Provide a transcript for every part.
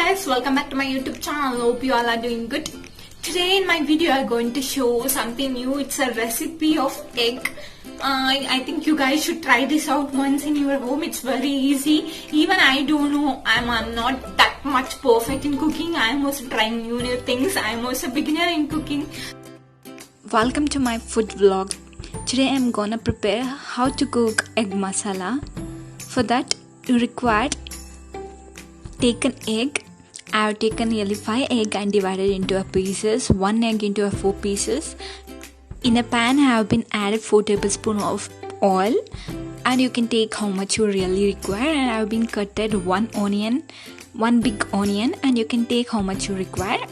guys, welcome back to my YouTube channel. Hope you all are doing good. Today in my video I'm going to show something new. It's a recipe of egg. I think you guys should try this out once in your home. It's very easy. Even I don't know, I'm not that much perfect in cooking. I'm also trying new things. I'm also beginner in cooking. Welcome to my food vlog. Today I'm gonna prepare how to cook egg masala. For that you require take an egg. I have taken nearly 5 eggs and divided into pieces. 1 egg into 4 pieces. In a pan I have been added 4 tablespoons of oil, and you can take how much you really require. And I have been cutted 1 onion, 1 big onion, and you can take how much you require.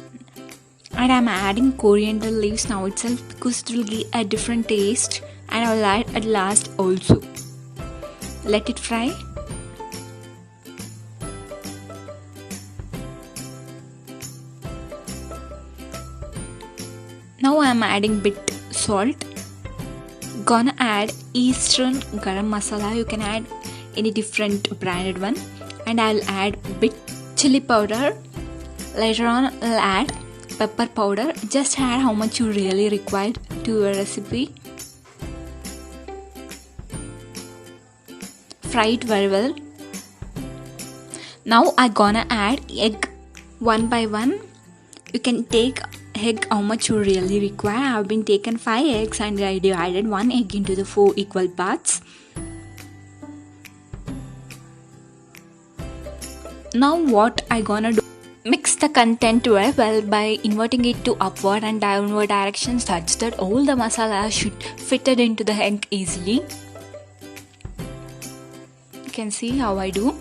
And I am adding coriander leaves now itself because it will give a different taste, and I will add at last also. Let it fry. Now I am adding bit salt. Gonna add Eastern garam masala. You can add any different branded one. And I'll add bit chili powder. Later on I'll add pepper powder. Just add how much you really require to your recipe. Fry it very well. Now I'm gonna add egg one by one. You can take egg how much you really require. I have been taken 5 eggs and I divided 1 egg into the 4 equal parts. Now what I gonna do? Mix the content very well by inverting it to upward and downward directions such that all the masala should fit it into the egg easily. You can see how I do.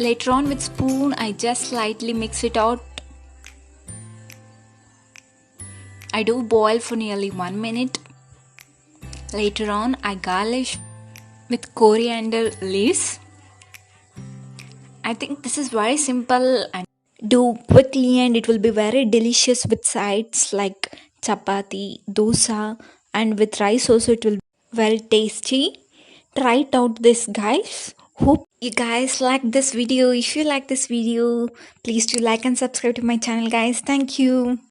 Later on with spoon I just slightly mix it out. I do boil for nearly 1 minute. Later on I garnish with coriander leaves. I think this is very simple and do quickly, and it will be very delicious with sides like chapati, dosa, and with rice also it will be very tasty. Try it out this guys. Hope you guys like this video. If you like this video, please do like and subscribe to my channel guys. Thank you.